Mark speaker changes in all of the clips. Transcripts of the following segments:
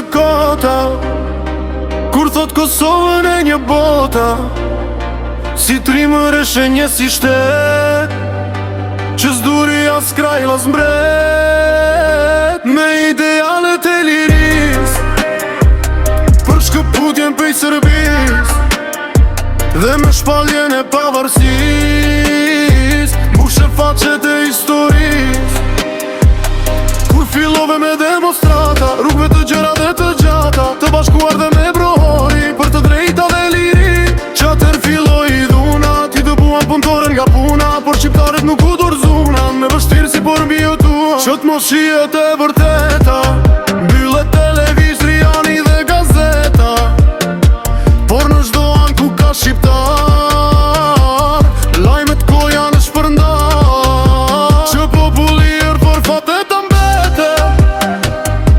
Speaker 1: e kota, kur thot Kosovën e një bota, si trimër e shenje si shtet, që s'duri as kraj las mbret. Me idealet e liris, për shkëputjen pëj Serbis, dhe me shpaljen e pavarësis, mbushe faqet e historis. Kur fillove me demonstrata, rrugve të gjera dhe të gjata, të bashkuar dhe me brohori, për të drejta dhe liri, që atër filloj i dhuna, ti të buan punëtore nga puna, por shqiptaret nuk u dorzuna, me vështirë si por mbi o tua, që të mos shihet e vërteta, mbylle televizriani dhe gazeta, por në çdo anë ku ka shqiptar, lajmet koja në shpërndar, që populli për fatet të mbete,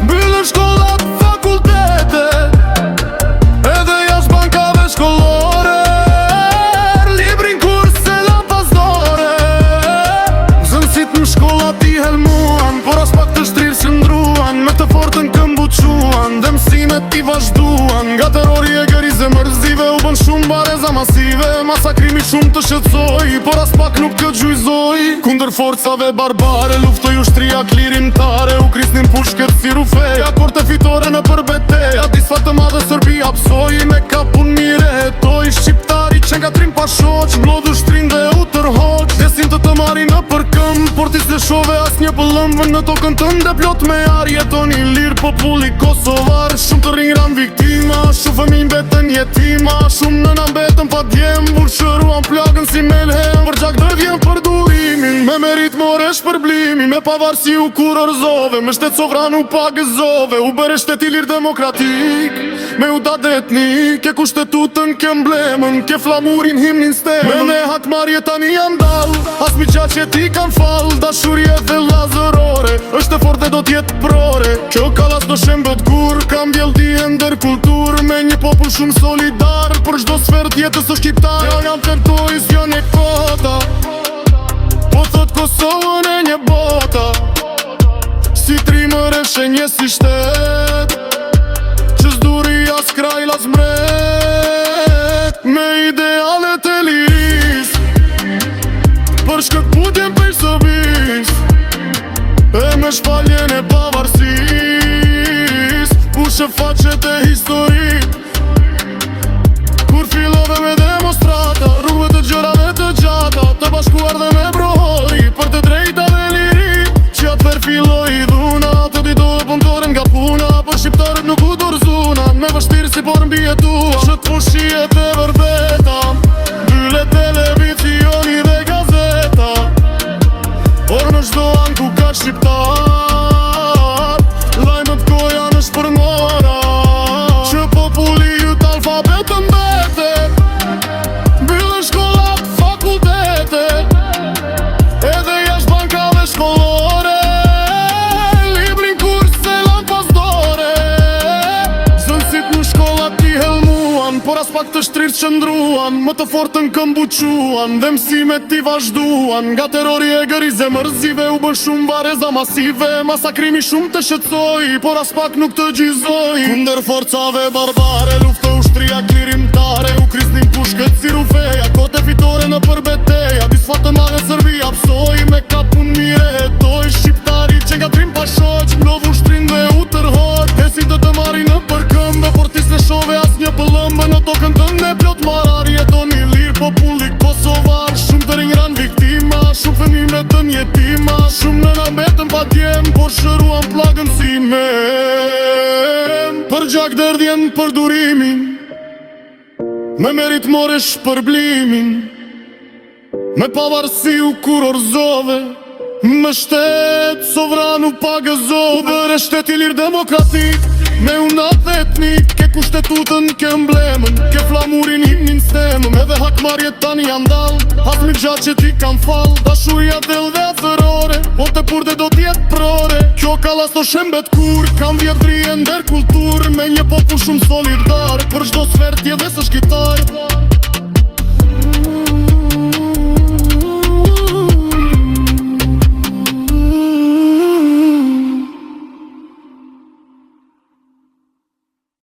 Speaker 1: mbyllën shkollat, fakultete, edhe jashtë bankave shkollore, librin kurse lampas-dore. Zënësit në shkollat i helmuan, por as pak të shtrirë s'ndruan, me të fortën këmbuquan, dhe mësimet i vazhduan. Nga terori e gërize mërzive u bën shumë bareza masive, masakrimi shumë të shqetësoj, por as pak nuk të gjujzoj. Kundër forcave barbare, luftoj ushtria klirimtare, u krisnin pushket si rufeja, korte fitore në përbeteja, disfa të madhe Serbia psoj, me kapun mire hetoj. Shqiptari që nga trim pashoq, mlodh ushtrin dhe u tërhoq, desin të mari në përkëm, por ti se shove as një pëllëmvën në tokën tënde plot me ar. Jetoni lirë populli kosovar, shumë të ringran viktima, shumë fëmijë mbetën jetima, shumë nëna mbetën pa djem, burshëruan plagën si melhem, për gjak dhe vjen për durimin, me merit more shpërblimin, me pavarësi u kurorëzove, me shtet sovran u pagëzove, u bëre shtet i lirë demokratik, me u dat etnik, ke kushtetutën, ke emblemën, ke flamurin, himnin, stemën, me hakmarje tani jam dal, as mi qa që ti kam fal, dashurje dhe lazërore, është e fort dhe do t'jetë prore, kjo kalas do shembet kur, kam vjeldi e ndër kultur, me një popull shumë solidar, për çdo sfert jetës o shqiptar, jo jam tërtoj s'jo një kota, po thot Kosovën e një bota, si trimër e shenje si shtet, që s'duri as kraj las mbret. Me idealet e liris, për shkëputjen pëj sëbis, e me shpaljen e pavarësis, pushe faqet e historik. Kur fillove me demonstrata, rrugve të gjera dhe të gjata, të bashkuar dhe me brohori, për të drejta dhe liri, që atëher filloj i dhuna, të ditore punëtore nga puna, për shqiptarët nuk u dorzuna, me vështirë si por mbi e tua, që të fushihet e vërteta, mbylle televizioni dhe gazeta, por në çdo anë ku ka shqiptar, lajmet koja në shpërndara, që populli ju t'alfabet të mbete, mbyllën shkollat, fakultete, edhe jashtë bankave shkollore, librin kurse lampas-dore. Zënësit në shkollat i helmuan, por as pak të shtrirë qëndruan, më të fortën këmbuquan, dhe mësimet i vazhduan. Nga terori e gërize mërzive u bën shumë bareza masive, masakrimi shumë të shqetësoj, por as pak nuk të gjizoj. Kundër forcave barbare, luftë ushtria klirimtare, u krisnin pushket si rufeja, kote fitore në përbeteja, disfa të madhe Serbia psoj, me kapun mire hetoj. Shqiptari që nga trim pashoq, mlodh ushtrin dhe u tërhoq, desin të mari në përkëmbe, por ti se shove as një pëllëmbë, në tokën tënde plot marar. Jetoni lirë populli kosovar, shumë të ringran viktima, shumë fëmijë mbetën jetima, shumë nëna mbetën pa djem, por shëruan plagën si mem, për gjak dërdhjen për durimin, me merit more shpërblimin, me pavarësi u kurorëzove, me shtet sovran u pagëzove, bëre shtet i lirë demokratik, me unat etnik, ke kushtetutën, ke emblemën, ke flamurin, himnin, stemën, edhe hakmarjet tani janë dal, as mi gjatë që ti kam fal, dashuria del dhe atërore, po të purde do t'jetë prore. Kjo kalas do shembet kur, kam vjetri e ndër kultur, me një popull shumë solidar, për çdo sfert je dhe së shqiptar.